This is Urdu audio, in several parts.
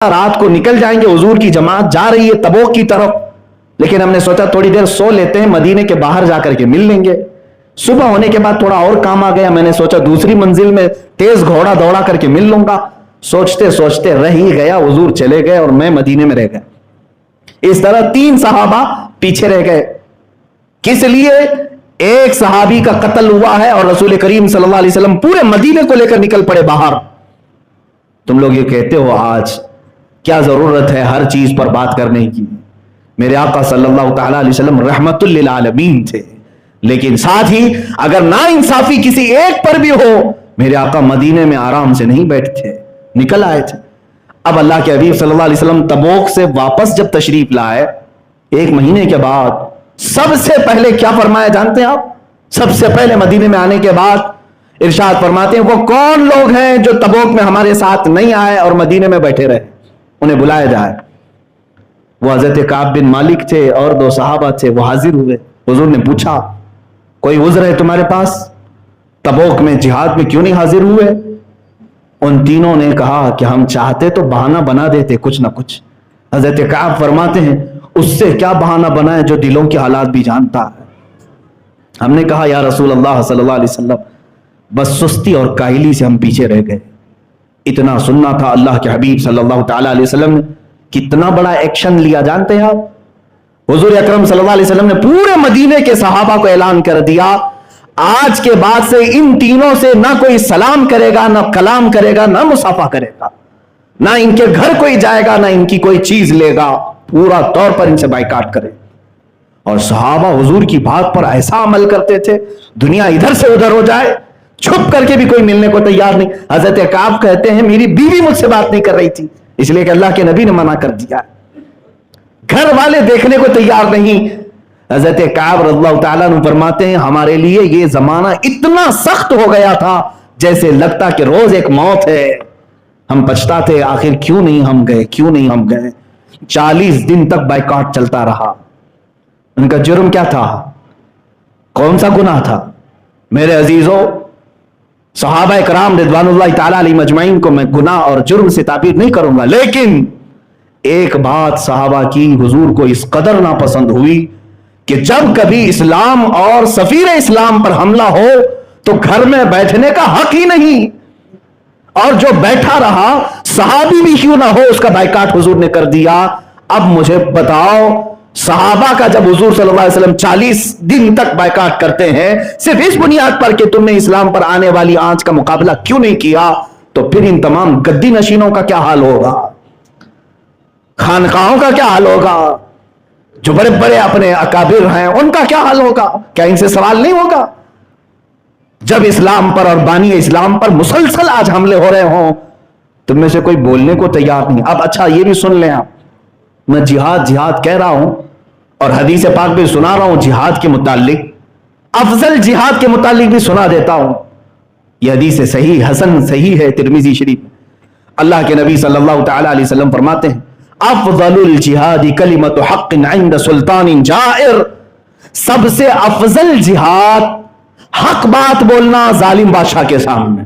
رات کو نکل جائیں گے، حضور کی جماعت جا رہی ہے تبوک کی طرف، لیکن ہم نے سوچا تھوڑی دیر سو لیتے ہیں، مدینے کے باہر جا کر کے مل لیں گے۔ صبح ہونے کے بعد تھوڑا اور کام آ گیا، میں نے سوچا دوسری منزل میں تیز گھوڑا دوڑا کر کے مل لوں گا۔ سوچتے سوچتے رہ ہی گیا، حضور چلے گئے اور میں مدینے میں رہ گیا۔ اس طرح 3 صحابہ پیچھے رہ گئے۔ کس لیے؟ ایک صحابی کا قتل ہوا ہے اور رسول کریم صلی اللہ علیہ وسلم پورے مدینے کو لے کر نکل پڑے باہر۔ تم لوگ یہ کہتے ہو آج کیا ضرورت ہے ہر چیز پر بات کرنے کی؟ میرے آقا صلی اللہ تعالی علیہ وسلم رحمت للعالمین تھے، لیکن ساتھ ہی اگر نا انصافی کسی ایک پر بھی ہو، میرے آقا مدینے میں آرام سے نہیں بیٹھتے، نکل آئے تھے۔ اب اللہ کے حبیب صلی اللہ علیہ وسلم تبوک سے واپس جب تشریف لائے 1 مہینے کے بعد، سب سے پہلے کیا فرمایا جانتے ہیں آپ؟ سب سے پہلے مدینے میں آنے کے بعد ارشاد فرماتے ہیں وہ کون لوگ ہیں جو تبوک میں ہمارے ساتھ نہیں آئے اور مدینے میں بیٹھے رہے، انہیں بلایا جائے۔ وہ حضرت کعب بن مالک تھے اور 2 صحابہ تھے، وہ حاضر ہوئے۔ حضور نے پوچھا کوئی عذر ہے تمہارے پاس؟ تبوک میں جہاد میں کیوں نہیں حاضر ہوئے؟ ان تینوں نے کہا کہ ہم چاہتے تو بہانہ بنا دیتے کچھ نہ کچھ۔ حضرت کعب فرماتے ہیں اس سے کیا بہانہ بنائے جو دلوں کے حالات بھی جانتا ہے۔ ہم نے کہا یا رسول اللہ صلی اللہ علیہ وسلم بس سستی اور کاہلی سے ہم پیچھے رہ گئے۔ اتنا سننا تھا اللہ کے حبیب صلی اللہ تعالی علیہ وسلم نے کتنا بڑا ایکشن لیا جانتے ہیں آپ؟ حضور اکرم صلی اللہ علیہ وسلم نے پورے مدینے کے صحابہ کو اعلان کر دیا آج کے بعد سے ان تینوں سے نہ کوئی سلام کرے گا، نہ کلام کرے گا، نہ مصافحہ کرے گا، نہ ان کے گھر کوئی جائے گا، نہ ان کی کوئی چیز لے گا، پورا طور پر ان سے بائیکاٹ کرے۔ اور صحابہ حضور کی بات پر ایسا عمل کرتے تھے، دنیا ادھر سے ادھر ہو جائے، چھپ کر کے بھی کوئی ملنے کو تیار نہیں۔ حضرت کعب کہتے ہیں میری بیوی مجھ سے بات نہیں کر رہی تھی، اس لیے کہ اللہ کے نبی نے منع کر دیا، گھر والے دیکھنے کو تیار نہیں۔ حضرت کعب رضی اللہ تعالیٰ عنہ فرماتے ہیں ہمارے لیے یہ زمانہ اتنا سخت ہو گیا تھا جیسے لگتا کہ روز ایک موت ہے۔ ہم پچھتاتے آخر کیوں نہیں ہم گئے، کیوں نہیں ہم گئے۔ 40 دن تک بائیکاٹ چلتا رہا۔ ان کا جرم کیا تھا؟ کون سا گناہ تھا؟ میرے عزیزوں، صحابہ کرام رضوان اللہ تعالی علیہم اجمعین کو میں گناہ اور جرم سے تعبیر نہیں کروں گا، لیکن ایک بات صحابہ کی حضور کو اس قدر ناپسند ہوئی کہ جب کبھی اسلام اور سفیر اسلام پر حملہ ہو تو گھر میں بیٹھنے کا حق ہی نہیں، اور جو بیٹھا رہا صحابی بھی کیوں نہ ہو اس کا بائیکاٹ حضور نے کر دیا۔ اب مجھے بتاؤ صحابہ کا جب حضور صلی اللہ علیہ وسلم 40 دن تک بائیکاٹ کرتے ہیں صرف اس بنیاد پر کہ تم نے اسلام پر آنے والی آنچ کا مقابلہ کیوں نہیں کیا، تو پھر ان تمام گدی نشینوں کا کیا حال ہوگا، خانقاہوں کا کیا حال ہوگا، جو بڑے بڑے اپنے اکابر ہیں ان کا کیا حال ہوگا؟ کیا ان سے سوال نہیں ہوگا؟ جب اسلام پر اور بانی اسلام پر مسلسل آج حملے ہو رہے ہوں، تم میں سے کوئی بولنے کو تیار نہیں۔ اب اچھا یہ بھی سن لیں آپ، میں جہاد کہہ رہا ہوں اور حدیث پاک بھی سنا رہا ہوں جہاد کے متعلق، افضل جہاد کے متعلق بھی سنا دیتا ہوں۔ یہ حدیث صحیح حسن صحیح ہے ترمذی شریف۔ اللہ کے نبی صلی اللہ تعالی علیہ وسلم فرماتے ہیں افضل الجہاد کلمۃ حق عند سلطان جائر، سب سے افضل جہاد حق بات بولنا ظالم بادشاہ کے سامنے،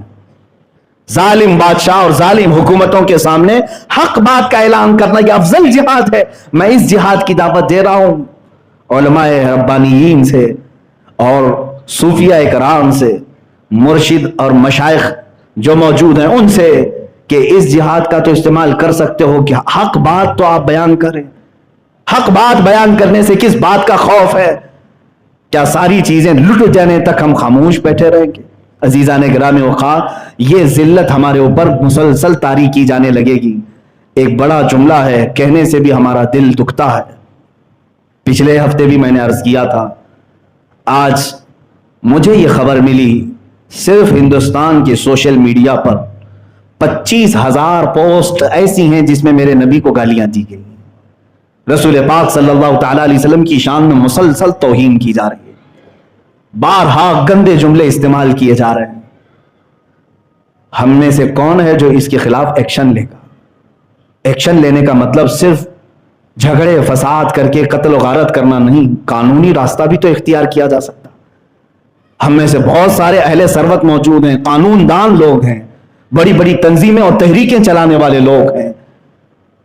ظالم بادشاہ اور ظالم حکومتوں کے سامنے حق بات کا اعلان کرنا، یہ افضل جہاد ہے۔ میں اس جہاد کی دعوت دے رہا ہوں علماء ربانیین سے اور صوفیاء کرام سے، مرشد اور مشائخ جو موجود ہیں ان سے، کہ اس جہاد کا تو استعمال کر سکتے ہو کہ حق بات تو آپ بیان کریں۔ حق بات بیان کرنے سے کس بات کا خوف ہے؟ کیا ساری چیزیں لٹ جانے تک ہم خاموش بیٹھے رہیں گے؟ عزیزان گرامی وقار، یہ ذلت ہمارے اوپر مسلسل طاری کی جانے لگے گی۔ ایک بڑا جملہ ہے، کہنے سے بھی ہمارا دل دکھتا ہے۔ پچھلے ہفتے بھی میں نے عرض کیا تھا، آج مجھے یہ خبر ملی صرف ہندوستان کے سوشل میڈیا پر 25,000 پوسٹ ایسی ہیں جس میں میرے نبی کو گالیاں دی گئی، رسول پاک صلی اللہ تعالی علیہ وسلم کی شان میں مسلسل توہین کی جا رہی ہے، بارہا گندے جملے استعمال کیے جا رہے ہیں۔ ہم میں سے کون ہے جو اس کے خلاف ایکشن لے گا؟ ایکشن لینے کا مطلب صرف جھگڑے فساد کر کے قتل و غارت کرنا نہیں، قانونی راستہ بھی تو اختیار کیا جا سکتا۔ ہم میں سے بہت سارے اہل ثروت موجود ہیں، قانون دان لوگ ہیں، بڑی بڑی تنظیمیں اور تحریکیں چلانے والے لوگ ہیں،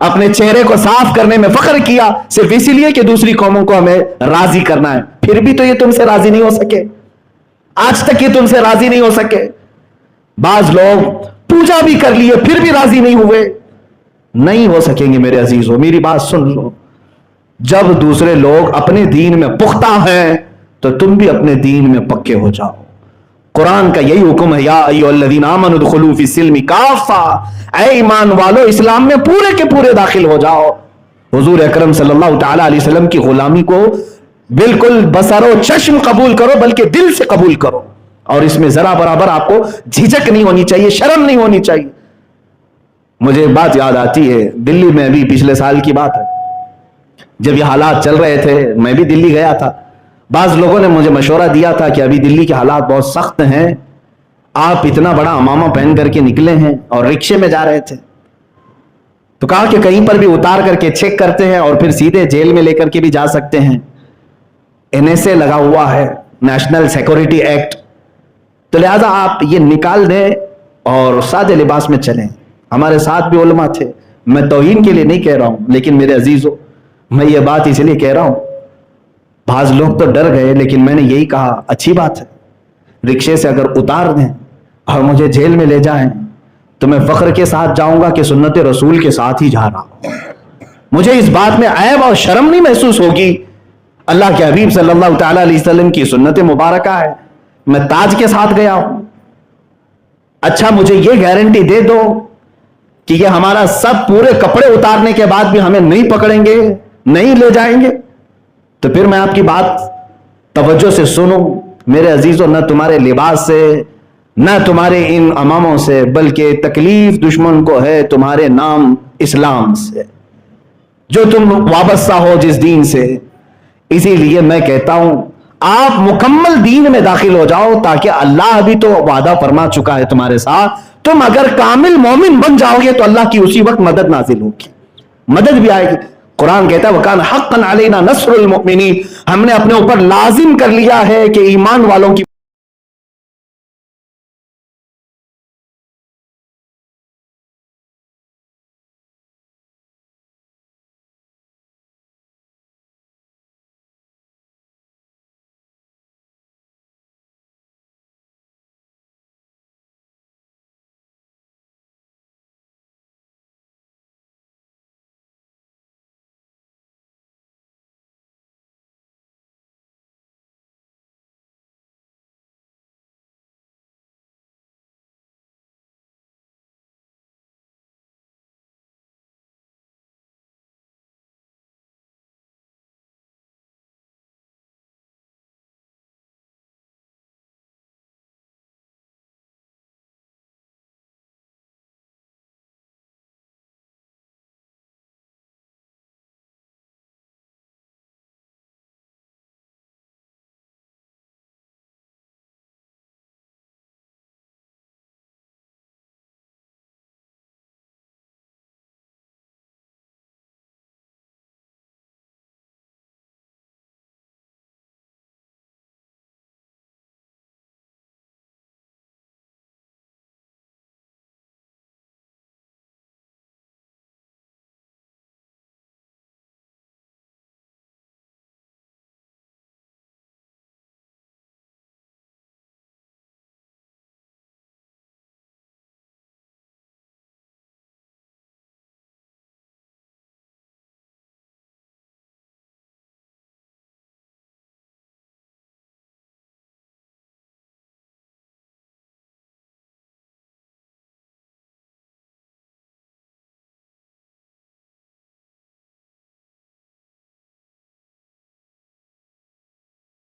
اپنے چہرے کو صاف کرنے میں فخر کیا صرف اسی لیے کہ دوسری قوموں کو ہمیں راضی کرنا ہے. پھر بھی تو یہ تم سے راضی نہیں ہو سکے, آج تک یہ تم سے راضی نہیں ہو سکے. بعض لوگ پوجا بھی کر لیے پھر بھی راضی نہیں ہوئے. نہیں ہو سکیں گے میرے عزیزو, میری بات سن لو. جب دوسرے لوگ اپنے دین میں پختہ ہیں تو تم بھی اپنے دین میں پکے ہو جاؤ. قرآن کا یہی حکم ہے, یا ایھا الذین آمنوا ادخلوا فی السلم کافہ, اے ایمان والو اسلام میں پورے کے پورے داخل ہو جاؤ. حضور اکرم صلی اللہ تعالی علیہ وسلم کی غلامی کو بالکل بصر و چشم قبول کرو, بلکہ دل سے قبول کرو, اور اس میں ذرا برابر آپ کو جھجک نہیں ہونی چاہیے, شرم نہیں ہونی چاہیے. مجھے ایک بات یاد آتی ہے, دلی میں بھی پچھلے سال کی بات ہے, جب یہ حالات چل رہے تھے میں بھی دلی گیا تھا. بعض لوگوں نے مجھے مشورہ دیا تھا کہ ابھی دلی کے حالات بہت سخت ہیں, آپ اتنا بڑا عمامہ پہن کر کے نکلے ہیں اور رکشے میں جا رہے تھے, تو کہا کہ کہیں پر بھی اتار کر کے چیک کرتے ہیں اور پھر سیدھے جیل میں لے کر کے بھی جا سکتے ہیں. NSA لگا ہوا ہے, نیشنل سیکورٹی ایکٹ, تو لہذا آپ یہ نکال دیں اور سادے لباس میں چلیں. ہمارے ساتھ بھی علماء تھے, میں توہین کے لیے نہیں کہہ رہا ہوں, لیکن میرے عزیزو میں یہ بات اس لیے کہہ رہا ہوں, بعض لوگ تو ڈر گئے, لیکن میں نے یہی کہا اچھی بات ہے, رکشے سے اگر اتار دیں اور مجھے جیل میں لے جائیں تو میں فخر کے ساتھ جاؤں گا کہ سنت رسول کے ساتھ ہی جا رہا ہوں. مجھے اس بات میں عیب اور شرم نہیں محسوس ہوگی. اللہ کے حبیب صلی اللہ تعالی علیہ وسلم کی سنت مبارکہ ہے, میں تاج کے ساتھ گیا ہوں. اچھا مجھے یہ گارنٹی دے دو کہ یہ ہمارا سب پورے کپڑے اتارنے کے بعد بھی ہمیں نہیں پکڑیں گے, نہیں لے جائیں گے, تو پھر میں آپ کی بات توجہ سے سنوں میرے عزیزو. نہ تمہارے لباس سے, نہ تمہارے ان اماموں سے, بلکہ تکلیف دشمن کو ہے تمہارے نام اسلام سے, جو تم وابستہ ہو جس دین سے. اسی لیے میں کہتا ہوں آپ مکمل دین میں داخل ہو جاؤ, تاکہ اللہ ابھی تو وعدہ فرما چکا ہے تمہارے ساتھ, تم اگر کامل مومن بن جاؤ گے تو اللہ کی اسی وقت مدد نازل ہوگی, مدد بھی آئے گی. قرآن کہتا ہے وَكَانَ حَقًّا عَلَيْنَا نَصْرُ الْمُؤْمِنِينَ, ہم نے اپنے اوپر لازم کر لیا ہے کہ ایمان والوں کی